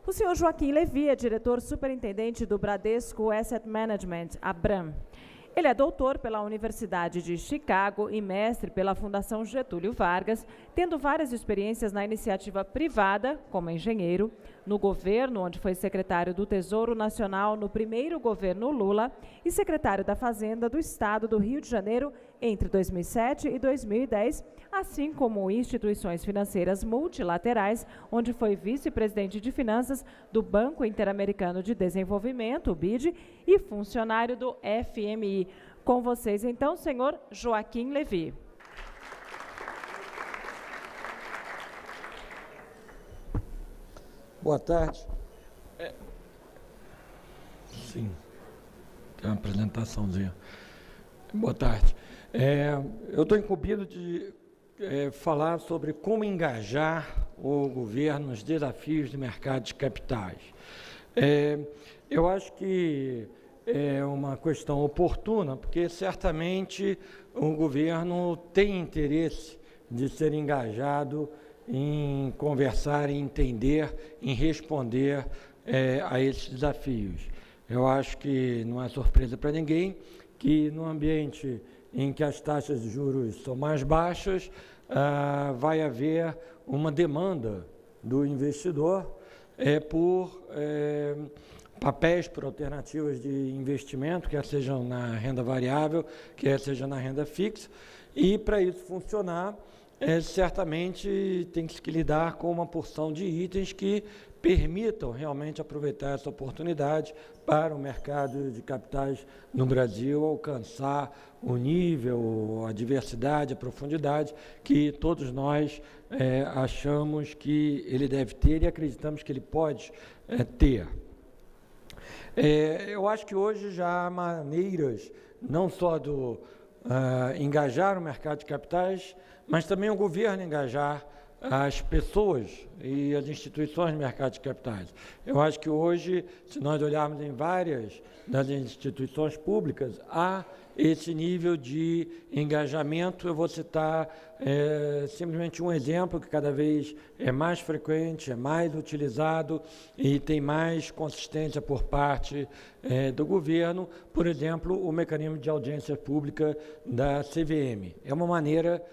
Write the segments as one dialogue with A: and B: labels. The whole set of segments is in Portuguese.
A: O senhor Joaquim Levy é diretor superintendente do Bradesco Asset Management, ABRAM. Ele é doutor pela Universidade de Chicago e mestre pela Fundação Getúlio Vargas, tendo várias experiências na iniciativa privada, como engenheiro, no governo, onde foi secretário do Tesouro Nacional no primeiro governo Lula e secretário da Fazenda do Estado do Rio de Janeiro entre 2007 e 2010, assim como instituições financeiras multilaterais, onde foi vice-presidente de finanças do Banco Interamericano de Desenvolvimento, o BID, e funcionário do FMI. Com vocês, então, senhor Joaquim Levy.
B: Boa tarde. Sim, tem uma apresentaçãozinha. Boa tarde. Eu estou incumbido de falar sobre como engajar o governo nos desafios do mercado de capitais. Eu acho que é uma questão oportuna, porque certamente o governo tem interesse de ser engajado em conversar, em entender, em responder a esses desafios. Eu acho que não é surpresa para ninguém que no ambiente em que as taxas de juros são mais baixas, vai haver uma demanda do investidor por papéis, por alternativas de investimento, quer sejam na renda variável, quer seja na renda fixa, e para isso funcionar, certamente tem que se lidar com uma porção de itens que permitam realmente aproveitar essa oportunidade para o mercado de capitais no Brasil alcançar o nível, a diversidade, a profundidade que todos nós achamos que ele deve ter e acreditamos que ele pode ter. Eu acho que hoje já há maneiras não só do engajar o mercado de capitais, mas também o governo engajar as pessoas e as instituições do mercado de capitais. Eu acho que hoje, se nós olharmos em várias das instituições públicas, há esse nível de engajamento. Eu vou citar simplesmente um exemplo que cada vez é mais frequente, é mais utilizado e tem mais consistência por parte do governo. Por exemplo, o mecanismo de audiência pública da CVM. É uma maneira,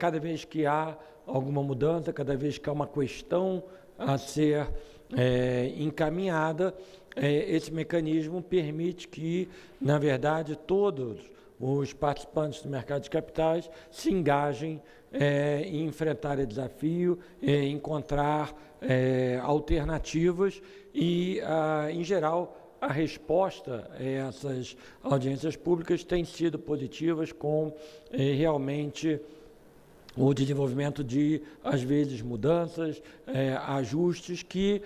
B: cada vez que há alguma mudança, cada vez que há uma questão a ser encaminhada, esse mecanismo permite que, na verdade, todos os participantes do mercado de capitais se engajem em enfrentar o desafio, encontrar alternativas e, em geral, a resposta a essas audiências públicas tem sido positivas, com realmente o desenvolvimento de, às vezes, mudanças, ajustes que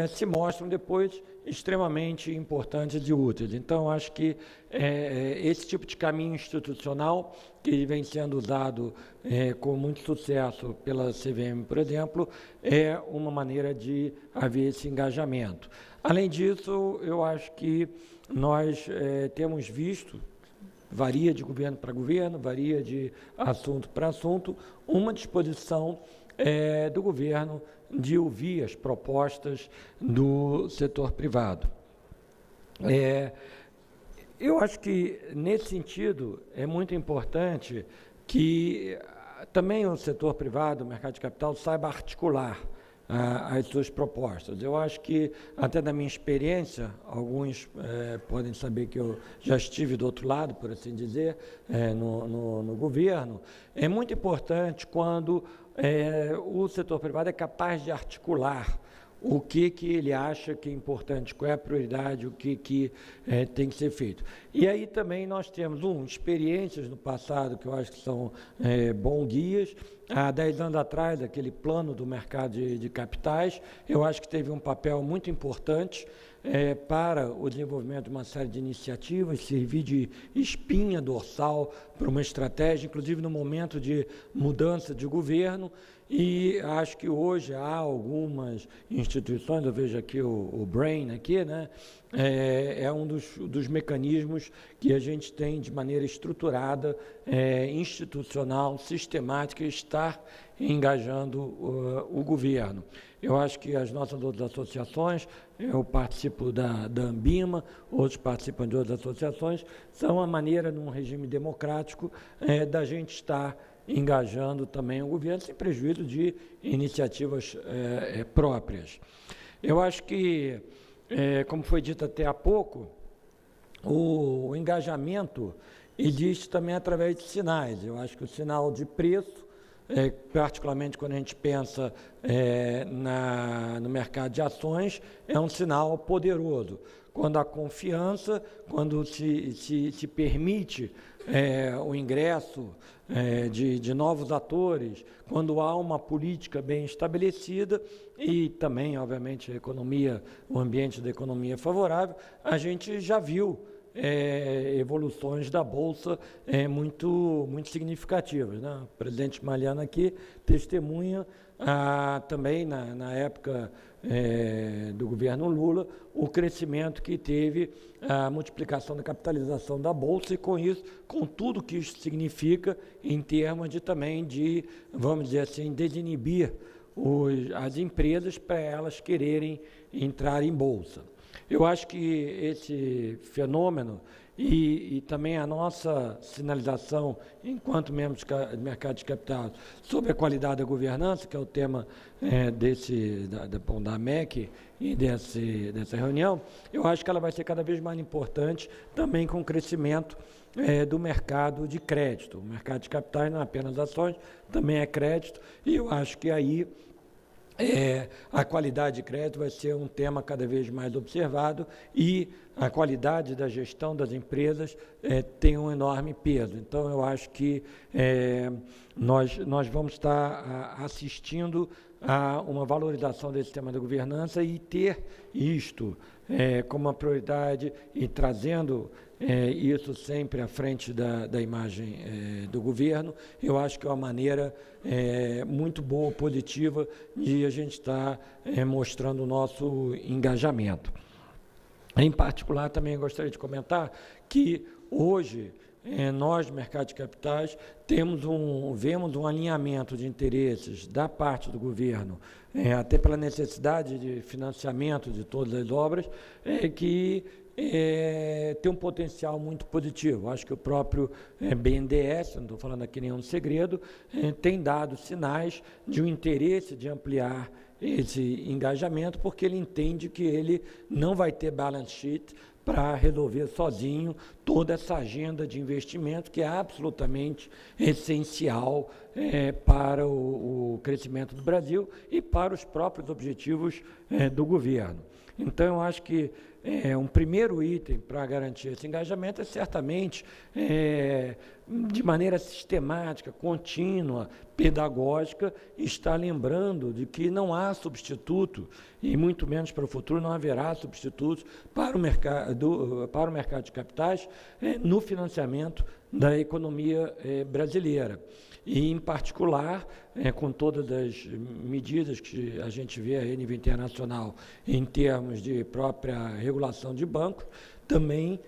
B: se mostram depois extremamente importantes e úteis. Então, acho que esse tipo de caminho institucional, que vem sendo usado com muito sucesso pela CVM, por exemplo, é uma maneira de haver esse engajamento. Além disso, eu acho que nós temos visto, varia de governo para governo, varia de assunto para assunto, uma disposição do governo de ouvir as propostas do setor privado. Eu acho que, nesse sentido, é muito importante que também o setor privado, o mercado de capital, saiba articular as suas propostas. Eu acho que, até da minha experiência, alguns podem saber que eu já estive do outro lado, por assim dizer, no governo. É muito importante quando o setor privado é capaz de articular o que ele acha que é importante, qual é a prioridade, o que tem que ser feito. E aí também nós temos, experiências no passado que eu acho que são bons guias. Há 10 anos atrás, aquele plano do mercado de capitais, eu acho que teve um papel muito importante para o desenvolvimento de uma série de iniciativas, servir de espinha dorsal para uma estratégia, inclusive no momento de mudança de governo. E acho que hoje há algumas instituições, eu vejo aqui o BRAIN, aqui, né? É um dos mecanismos que a gente tem de maneira estruturada, institucional, sistemática, está estar engajando o governo. Eu acho que as nossas outras associações, eu participo da Ambima, outros participam de outras associações, são a maneira, num regime democrático, da gente estar engajando também o governo, sem prejuízo de iniciativas próprias. Eu acho que, como foi dito até há pouco, o engajamento existe também através de sinais. Eu acho que o sinal de preço, particularmente quando a gente pensa no mercado de ações, é um sinal poderoso. Quando há confiança, quando se permite o ingresso de novos atores, quando há uma política bem estabelecida e também, obviamente, o ambiente da economia favorável, a gente já viu evoluções da Bolsa muito significativas, né? O presidente Mariano aqui testemunha também na época do governo Lula o crescimento que teve a multiplicação da capitalização da Bolsa e com isso, com tudo que isso significa em termos de, vamos dizer assim, desinibir as empresas para elas quererem entrar em Bolsa. Eu acho que esse fenômeno e também a nossa sinalização, enquanto membros do mercado de capitais, sobre a qualidade da governança, que é o tema da MEC e dessa reunião, eu acho que ela vai ser cada vez mais importante também com o crescimento do mercado de crédito. O mercado de capitais não é apenas ações, também é crédito, e eu acho que aí a qualidade de crédito vai ser um tema cada vez mais observado e a qualidade da gestão das empresas tem um enorme peso. Então, eu acho que nós vamos estar assistindo a uma valorização desse tema da governança e ter isto como uma prioridade e trazendo isso sempre à frente da imagem do governo, eu acho que é uma maneira muito boa, positiva, de a gente estar mostrando o nosso engajamento. Em particular, também gostaria de comentar que hoje, nós, do mercado de capitais, vemos um alinhamento de interesses da parte do governo, até pela necessidade de financiamento de todas as obras, que tem um potencial muito positivo. Acho que o próprio BNDES, não estou falando aqui nenhum segredo, tem dado sinais de um interesse de ampliar esse engajamento, porque ele entende que ele não vai ter balance sheet para resolver sozinho toda essa agenda de investimento que é absolutamente essencial para o crescimento do Brasil e para os próprios objetivos do governo. Então, eu acho que um primeiro item para garantir esse engajamento é certamente, de maneira sistemática, contínua, pedagógica, estar lembrando de que não há substituto, e muito menos para o futuro não haverá substitutos para o mercado de capitais no financiamento da economia brasileira. E, em particular, com todas as medidas que a gente vê aí a nível internacional em termos de própria regulação de bancos, também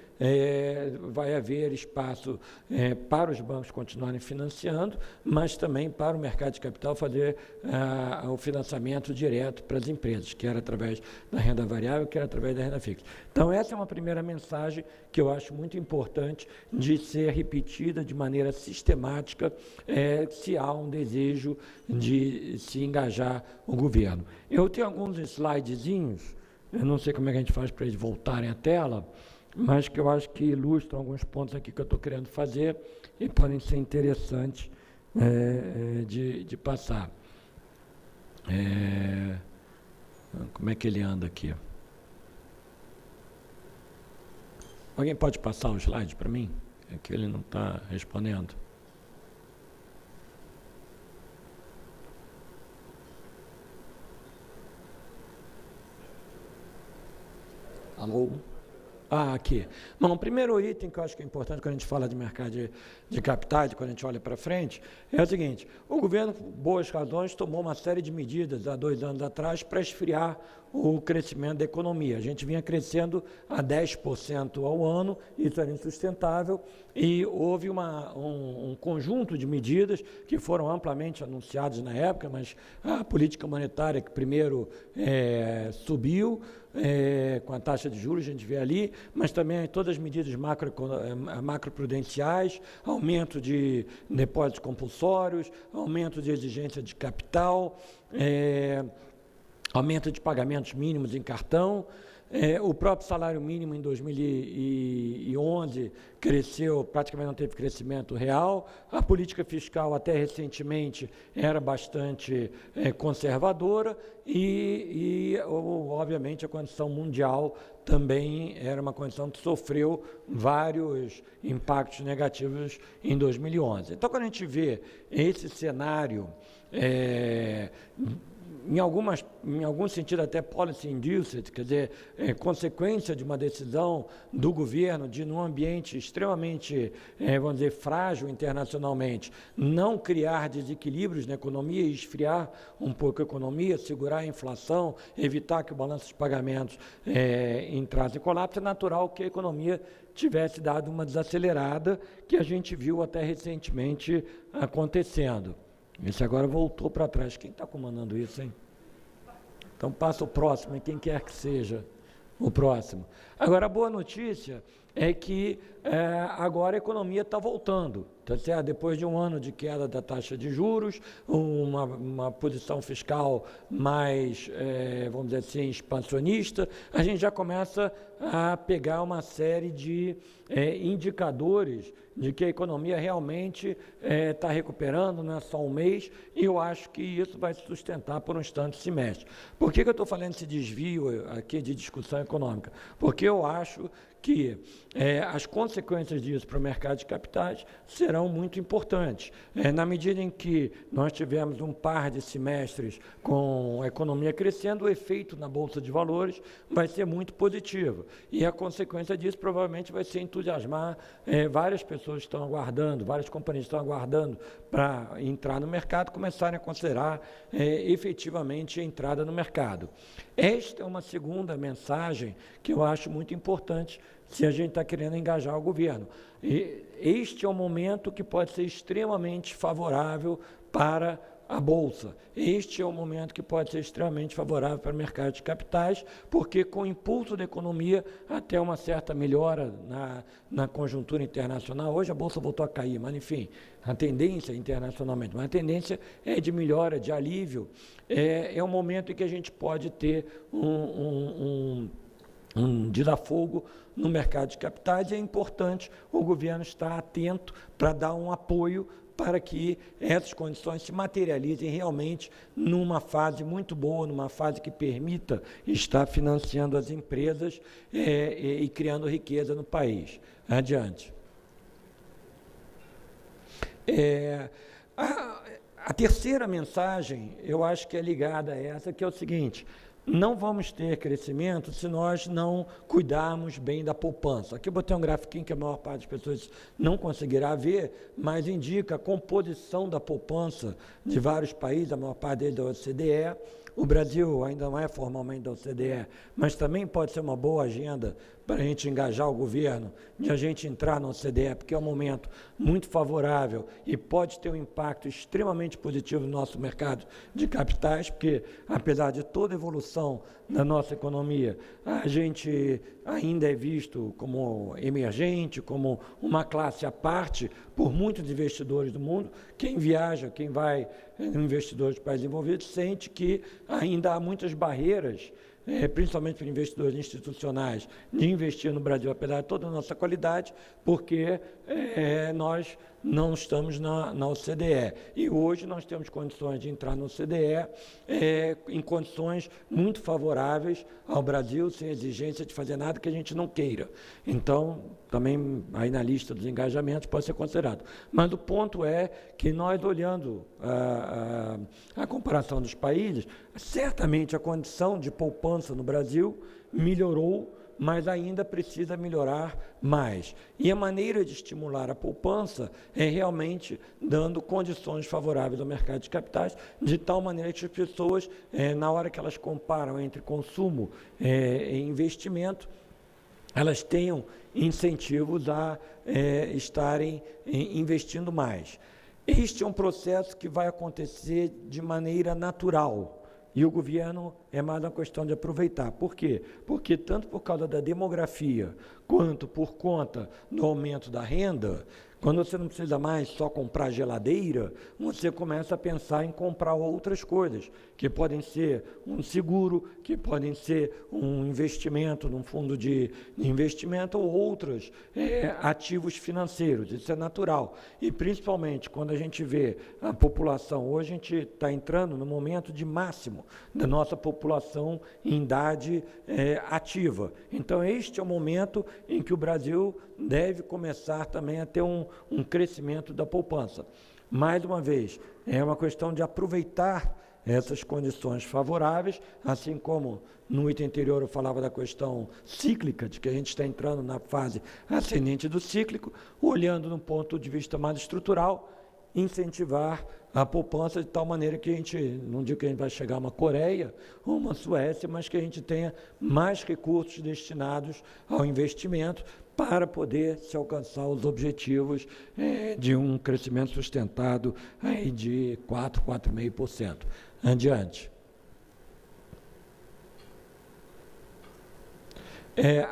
B: vai haver espaço para os bancos continuarem financiando, mas também para o mercado de capital fazer o financiamento direto para as empresas, quer através da renda variável, quer através da renda fixa. Então, essa é uma primeira mensagem que eu acho muito importante de ser repetida de maneira sistemática, se há um desejo de se engajar o governo. Eu tenho alguns slidezinhos, eu não sei como é que a gente faz para eles voltarem à tela, mas que eu acho que ilustram alguns pontos aqui que eu estou querendo fazer e podem ser interessantes de passar. Como é que ele anda aqui? Alguém pode passar o slide para mim? É que ele não está respondendo. Alô? Aqui. Bom, o primeiro item que eu acho que é importante quando a gente fala de mercado de capitais, quando a gente olha para frente, é o seguinte: o governo, por boas razões, tomou uma série de medidas há 2 anos atrás para esfriar o crescimento da economia. A gente vinha crescendo a 10% ao ano, isso era insustentável, e houve um conjunto de medidas que foram amplamente anunciadas na época, mas a política monetária que primeiro subiu, com a taxa de juros, a gente vê ali, mas também todas as medidas macroprudenciais, aumento de depósitos compulsórios, aumento de exigência de capital, aumento de pagamentos mínimos em cartão. O próprio salário mínimo em 2011 cresceu, praticamente não teve crescimento real. A política fiscal até recentemente era bastante conservadora e, obviamente, a condição mundial também era uma condição que sofreu vários impactos negativos em 2011. Então, quando a gente vê esse cenário em algum sentido até policy induced, quer dizer, consequência de uma decisão do governo de, num ambiente extremamente, vamos dizer, frágil internacionalmente, não criar desequilíbrios na economia e esfriar um pouco a economia, segurar a inflação, evitar que o balanço de pagamentos entrasse em colapso, é natural que a economia tivesse dado uma desacelerada, que a gente viu até recentemente acontecendo. Esse agora voltou para trás. Quem está comandando isso, hein? Então passa o próximo, quem quer que seja o próximo. Agora, a boa notícia é que agora a economia está voltando, tá certo? Depois de um ano de queda da taxa de juros, uma posição fiscal mais, vamos dizer assim, expansionista, a gente já começa a pegar uma série de indicadores de que a economia realmente está recuperando, não é só um mês, e eu acho que isso vai se sustentar por um instante semestre. Por que eu estou falando esse desvio aqui de discussão econômica? Porque eu acho que as consequências disso para o mercado de capitais serão muito importantes. Na medida em que nós tivemos um par de semestres com a economia crescendo, o efeito na Bolsa de Valores vai ser muito positivo. E a consequência disso provavelmente vai ser entusiasmar várias pessoas que estão aguardando, várias companhias que estão aguardando para entrar no mercado, começarem a considerar efetivamente a entrada no mercado. Esta é uma segunda mensagem que eu acho muito importante se a gente está querendo engajar o governo. Este é um momento que pode ser extremamente favorável para a Bolsa. Este é um momento que pode ser extremamente favorável para o mercado de capitais, porque com o impulso da economia, até uma certa melhora na conjuntura internacional, hoje a Bolsa voltou a cair, mas enfim, a tendência internacionalmente, mas a tendência é de melhora, de alívio, é um momento em que a gente pode ter um desafogo no mercado de capitais, e é importante o governo estar atento para dar um apoio para que essas condições se materializem realmente numa fase muito boa, numa fase que permita estar financiando as empresas e criando riqueza no país. Adiante. A terceira mensagem, eu acho que é ligada a essa, que é o seguinte: não vamos ter crescimento se nós não cuidarmos bem da poupança. Aqui eu botei um grafiquinho que a maior parte das pessoas não conseguirá ver, mas indica a composição da poupança de vários países, a maior parte deles da OCDE. O Brasil ainda não é formalmente da OCDE, mas também pode ser uma boa agenda para a gente engajar o governo, de a gente entrar na OCDE, porque é um momento muito favorável e pode ter um impacto extremamente positivo no nosso mercado de capitais, porque, apesar de toda a evolução da nossa economia, a gente ainda é visto como emergente, como uma classe à parte por muitos investidores do mundo. Quem viaja, quem vai investidores de países envolvidos, sente que ainda há muitas barreiras, principalmente para investidores institucionais, de investir no Brasil, apesar de toda a nossa qualidade, porque nós não estamos na OCDE. E hoje nós temos condições de entrar na OCDE em condições muito favoráveis ao Brasil, sem exigência de fazer nada que a gente não queira. Então, também aí na lista dos engajamentos pode ser considerado. Mas o ponto é que nós, olhando a comparação dos países, certamente a condição de poupança no Brasil melhorou, mas ainda precisa melhorar mais. E a maneira de estimular a poupança é realmente dando condições favoráveis ao mercado de capitais, de tal maneira que as pessoas, na hora que elas comparam entre consumo e investimento, elas tenham incentivos a estarem investindo mais. Este é um processo que vai acontecer de maneira natural, e o governo é mais uma questão de aproveitar. Por quê? Porque tanto por causa da demografia, quanto por conta do aumento da renda, quando você não precisa mais só comprar geladeira, você começa a pensar em comprar outras coisas, que podem ser um seguro, que podem ser um investimento num fundo de investimento ou outros ativos financeiros. Isso é natural. E principalmente quando a gente vê a população, hoje a gente está entrando no momento de máximo da nossa população em idade ativa. Então este é o momento em que o Brasil deve começar também a ter um crescimento da poupança. Mais uma vez, é uma questão de aproveitar essas condições favoráveis, assim como no item anterior eu falava da questão cíclica, de que a gente está entrando na fase ascendente do cíclico, olhando no ponto de vista mais estrutural, incentivar a poupança de tal maneira que a gente, não digo que a gente vai chegar a uma Coreia ou uma Suécia, mas que a gente tenha mais recursos destinados ao investimento para poder se alcançar os objetivos de um crescimento sustentado aí de 4,5%. Adiante.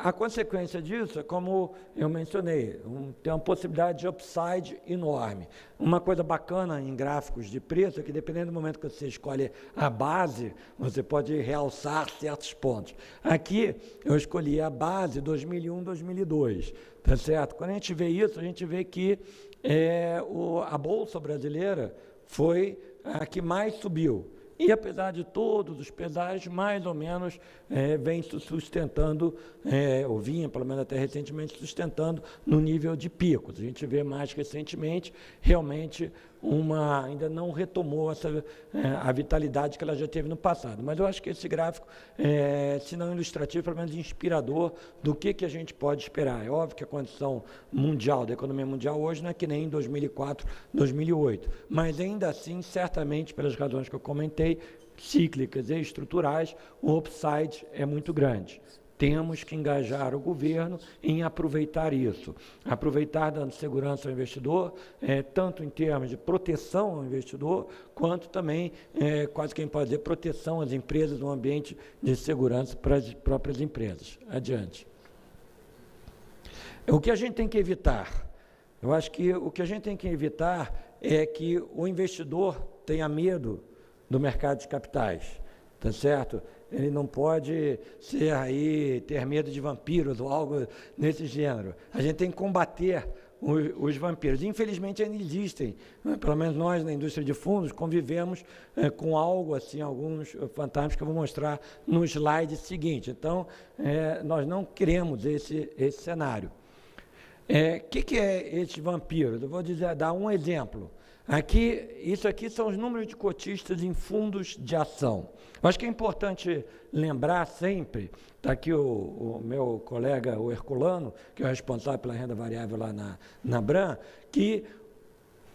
B: A consequência disso é, como eu mencionei, tem uma possibilidade de upside enorme. Uma coisa bacana em gráficos de preço é que, dependendo do momento que você escolhe a base, você pode realçar certos pontos. Aqui, eu escolhi a base 2001, 2002, tá certo? Quando a gente vê isso, a gente vê que a Bolsa Brasileira foi a que mais subiu. E, apesar de todos os pesares, mais ou menos vem sustentando, ou vinha, pelo menos até recentemente, sustentando no nível de picos. A gente vê mais recentemente, realmente, ainda não retomou a vitalidade que ela já teve no passado. Mas eu acho que esse gráfico, se não ilustrativo, pelo menos inspirador do que a gente pode esperar. É óbvio que a condição mundial, da economia mundial hoje, não é que nem em 2004, 2008. Mas, ainda assim, certamente, pelas razões que eu comentei, cíclicas e estruturais, o upside é muito grande. Temos que engajar o governo em aproveitar isso, aproveitar dando segurança ao investidor, tanto em termos de proteção ao investidor, quanto também, quase quem pode dizer, proteção às empresas, no ambiente de segurança para as próprias empresas. Adiante. O que a gente tem que evitar? Eu acho que o que a gente tem que evitar é que o investidor tenha medo do mercado de capitais, tá certo? Ele não pode ter medo de vampiros ou algo nesse gênero. A gente tem que combater os vampiros. Infelizmente ainda existem, pelo menos nós na indústria de fundos convivemos com algo assim, alguns fantasmas que eu vou mostrar no slide seguinte. Então, nós não queremos esse cenário. Que é esse vampiro? Eu vou dar um exemplo. Isso aqui são os números de cotistas em fundos de ação. Eu acho que é importante lembrar sempre, está aqui o meu colega, o Herculano, que é o responsável pela renda variável lá na Bram, que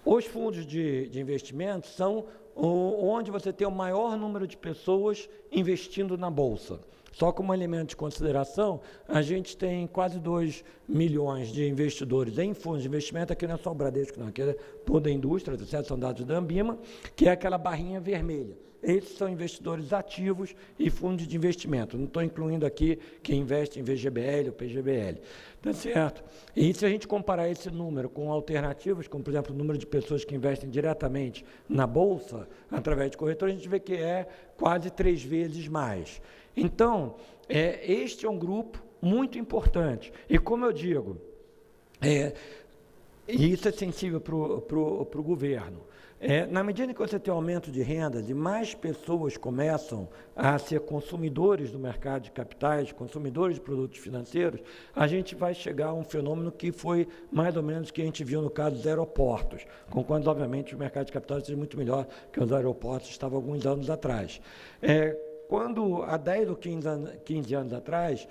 B: os fundos de investimento são onde você tem o maior número de pessoas investindo na Bolsa. Só como elemento de consideração, a gente tem quase 2 milhões de investidores em fundos de investimento, aqui não é só o Bradesco, não, aqui é toda a indústria, certo? São dados da Ambima, que é aquela barrinha vermelha. Esses são investidores ativos e fundos de investimento. Não estou incluindo aqui quem investe em VGBL ou PGBL. Tá certo? E se a gente comparar esse número com alternativas, como, por exemplo, o número de pessoas que investem diretamente na Bolsa, através de corretor, a gente vê que é quase 3 vezes mais. Então, este é um grupo muito importante. E, como eu digo, e isso é sensível para o governo. Na medida que você tem aumento de renda, e mais pessoas começam a ser consumidores do mercado de capitais, consumidores de produtos financeiros, a gente vai chegar a um fenômeno que foi mais ou menos o que a gente viu no caso dos aeroportos, conquanto, obviamente, o mercado de capitais seja muito melhor que os aeroportos estavam alguns anos atrás. quando há 10 ou 15 anos atrás,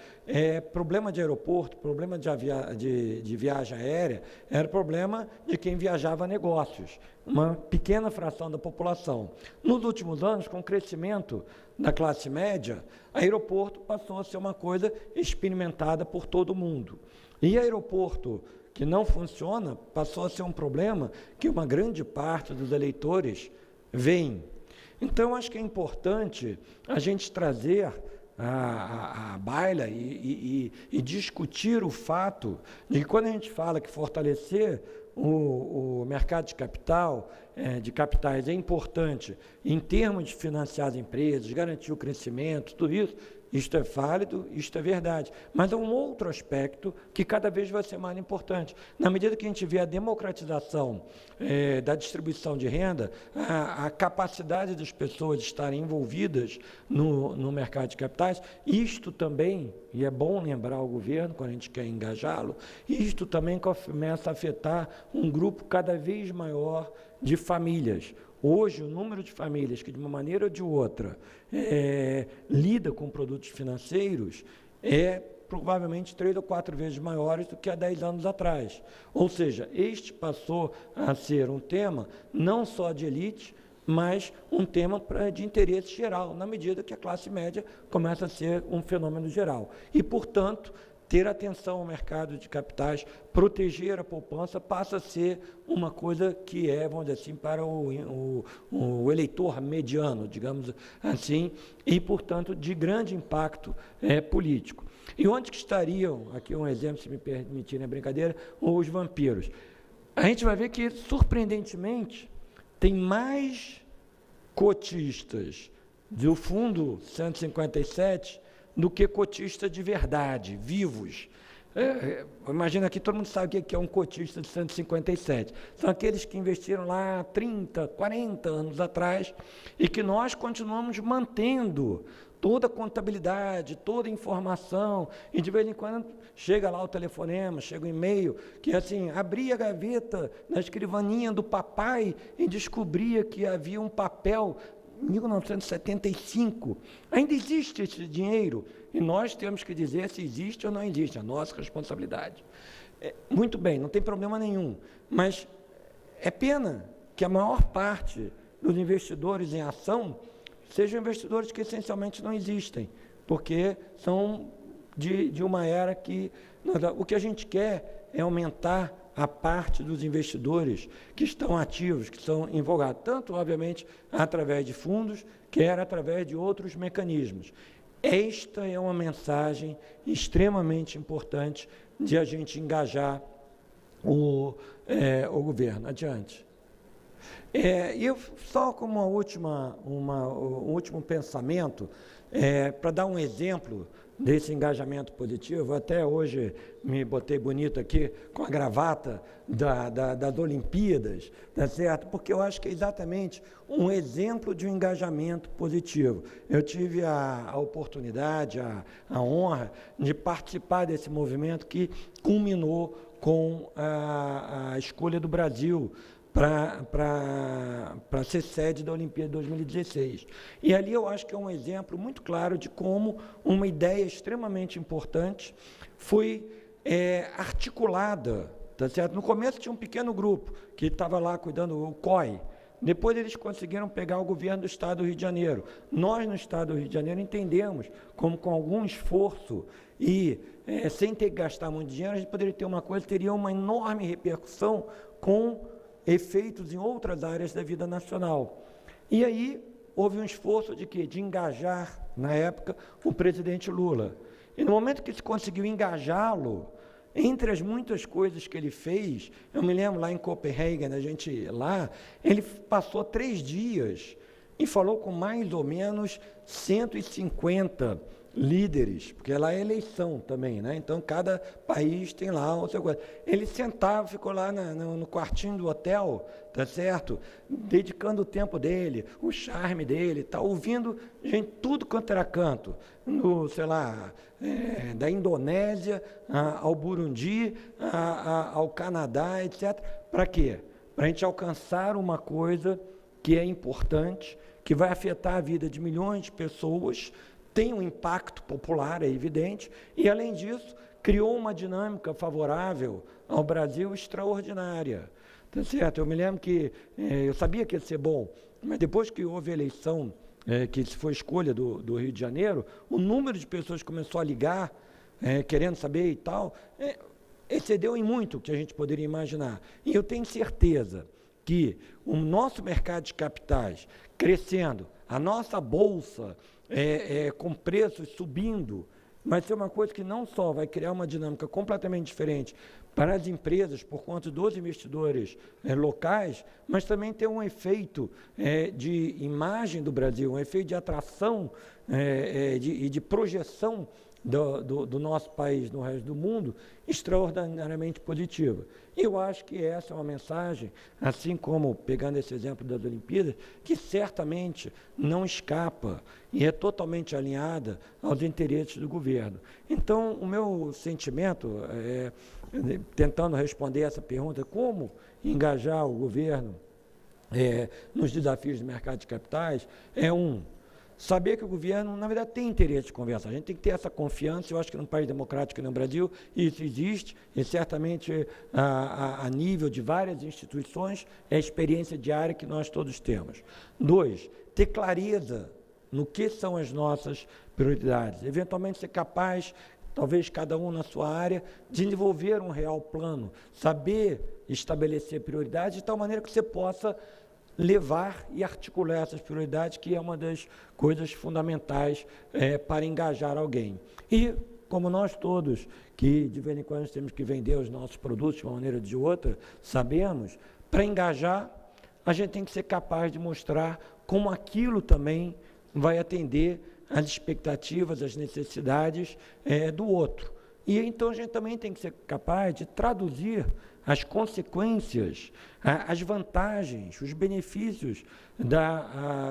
B: problema de aeroporto, problema de viagem aérea, era problema de quem viajava a negócios, uma pequena fração da população. Nos últimos anos, com o crescimento da classe média, aeroporto passou a ser uma coisa experimentada por todo mundo. E aeroporto que não funciona passou a ser um problema que uma grande parte dos eleitores veem. Então, acho que é importante a gente trazer à baila e discutir o fato de que quando a gente fala que fortalecer o mercado de capitais é importante em termos de financiar as empresas, garantir o crescimento, tudo isso, isto é válido, isto é verdade. Mas há um outro aspecto que cada vez vai ser mais importante. Na medida que a gente vê a democratização da distribuição de renda, a capacidade das pessoas de estarem envolvidas no mercado de capitais, isto também, e é bom lembrar o governo quando a gente quer engajá-lo, isto também começa a afetar um grupo cada vez maior de famílias. Hoje, o número de famílias que, de uma maneira ou de outra, lida com produtos financeiros é provavelmente 3 ou 4 vezes maiores do que há 10 anos atrás. Ou seja, este passou a ser um tema não só de elite, mas um tema de interesse geral, na medida que a classe média começa a ser um fenômeno geral. E, portanto, ter atenção ao mercado de capitais, proteger a poupança, passa a ser uma coisa que vamos dizer assim, para o eleitor mediano, digamos assim, e, portanto, de grande impacto político. E onde que estariam, aqui um exemplo, se me permitirem a brincadeira, os vampiros? A gente vai ver que, surpreendentemente, tem mais cotistas do Fundo 157 do que cotistas de verdade, vivos. Imagina aqui, todo mundo sabe o que é um cotista de 157. São aqueles que investiram lá 30, 40 anos atrás e que nós continuamos mantendo toda a contabilidade, toda a informação, e de vez em quando chega lá o telefonema, chega o e-mail, que assim, abria a gaveta na escrivaninha do papai e descobria que havia um papel 1975, ainda existe esse dinheiro, e nós temos que dizer se existe ou não existe, a nossa responsabilidade. Muito bem, não tem problema nenhum, mas é pena que a maior parte dos investidores em ação sejam investidores que essencialmente não existem, porque são de uma era que o que a gente quer é aumentar a parte dos investidores que estão ativos, que são envolvidos, tanto, obviamente, através de fundos, quer através de outros mecanismos. Esta é uma mensagem extremamente importante de a gente engajar o governo. Adiante. E eu, só como um último pensamento, para dar um exemplo desse engajamento positivo, até hoje me botei bonito aqui com a gravata das Olimpíadas, tá certo? Porque eu acho que é exatamente um exemplo de um engajamento positivo. Eu tive a oportunidade, a honra de participar desse movimento que culminou com a escolha do Brasil para ser sede da Olimpíada de 2016. E ali eu acho que é um exemplo muito claro de como uma ideia extremamente importante foi articulada, tá certo? No começo tinha um pequeno grupo que estava lá cuidando, o COI. Depois eles conseguiram pegar o governo do Estado do Rio de Janeiro. Nós, no Estado do Rio de Janeiro, entendemos como, com algum esforço e sem ter que gastar muito dinheiro, a gente poderia ter uma coisa, teria uma enorme repercussão com efeitos em outras áreas da vida nacional. E aí houve um esforço de quê? De engajar, na época, o presidente Lula. E no momento que se conseguiu engajá-lo, entre as muitas coisas que ele fez, eu me lembro lá em Copenhague, a gente lá, ele passou 3 dias e falou com mais ou menos 150 líderes, porque lá é eleição também, né? Então cada país tem lá o seu coisa. Ele sentava, ficou lá no quartinho do hotel, tá certo? Dedicando o tempo dele, o charme dele, tá ouvindo gente tudo quanto era canto, sei lá, da Indonésia ao Burundi, ao Canadá, etc. Para quê? Para a gente alcançar uma coisa que é importante, que vai afetar a vida de milhões de pessoas, tem um impacto popular, é evidente, e, além disso, criou uma dinâmica favorável ao Brasil extraordinária. Tá certo? Eu me lembro que eu sabia que ia ser bom, mas depois que houve a eleição, que foi escolha do Rio de Janeiro, o número de pessoas que começou a ligar, querendo saber e tal, excedeu em muito o que a gente poderia imaginar. E eu tenho certeza que o nosso mercado de capitais crescendo, a nossa bolsa com preços subindo, vai ser uma coisa que não só vai criar uma dinâmica completamente diferente para as empresas, por conta dos investidores locais, mas também tem um efeito de imagem do Brasil, um efeito de atração e de projeção do nosso país no resto do mundo, extraordinariamente positiva. E eu acho que essa é uma mensagem, assim como, pegando esse exemplo das Olimpíadas, que certamente não escapa e é totalmente alinhada aos interesses do governo. Então, o meu sentimento, tentando responder essa pergunta, como engajar o governo nos desafios do mercado de capitais, saber que o governo, na verdade, tem interesse de conversar. A gente tem que ter essa confiança. Eu acho que num país democrático no Brasil isso existe, e certamente a nível de várias instituições é a experiência diária que nós todos temos. 2, ter clareza no que são as nossas prioridades. Eventualmente ser capaz, talvez cada um na sua área, de desenvolver um real plano, saber estabelecer prioridades de tal maneira que você possa levar e articular essas prioridades, que é uma das coisas fundamentais para engajar alguém. E, como nós todos, que de vez em quando temos que vender os nossos produtos de uma maneira ou de outra, sabemos, para engajar, a gente tem que ser capaz de mostrar como aquilo também vai atender às expectativas, às necessidades do outro. E então a gente também tem que ser capaz de traduzir as consequências, as vantagens, os benefícios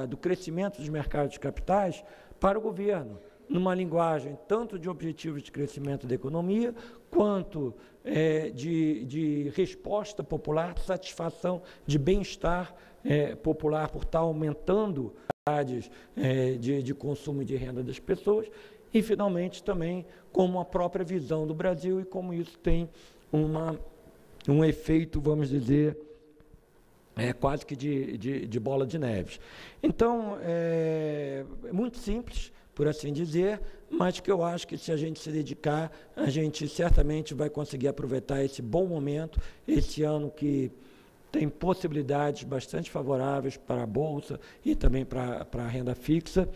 B: do crescimento dos mercados de capitais para o governo, numa linguagem tanto de objetivos de crescimento da economia, quanto de resposta popular, de satisfação, de bem-estar popular, por estar aumentando as de consumo e de renda das pessoas, e, finalmente, também como a própria visão do Brasil e como isso tem um efeito, vamos dizer, quase que de bola de neve. Então, é muito simples, por assim dizer, mas que eu acho que, se a gente se dedicar, a gente certamente vai conseguir aproveitar esse bom momento, esse ano que tem possibilidades bastante favoráveis para a Bolsa e também para a renda fixa,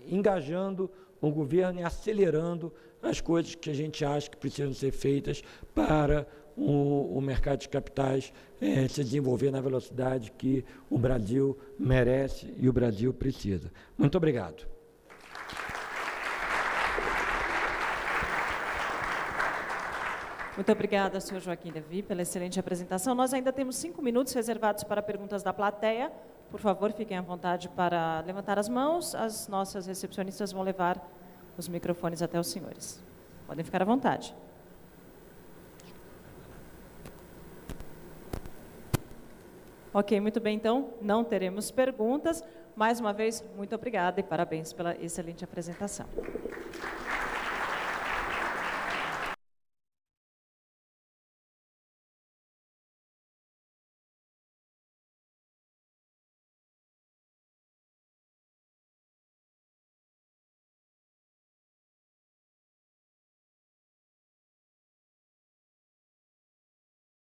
B: engajando o governo e acelerando as coisas que a gente acha que precisam ser feitas para o mercado de capitais se desenvolver na velocidade que o Brasil merece e o Brasil precisa. Muito obrigado.
A: Muito obrigada, senhor Joaquim Levy, pela excelente apresentação. Nós ainda temos 5 minutos reservados para perguntas da plateia. Por favor, fiquem à vontade para levantar as mãos. As nossas recepcionistas vão levar os microfones até os senhores. Podem ficar à vontade. Ok, muito bem, então, não teremos perguntas. Mais uma vez, muito obrigada e parabéns pela excelente apresentação.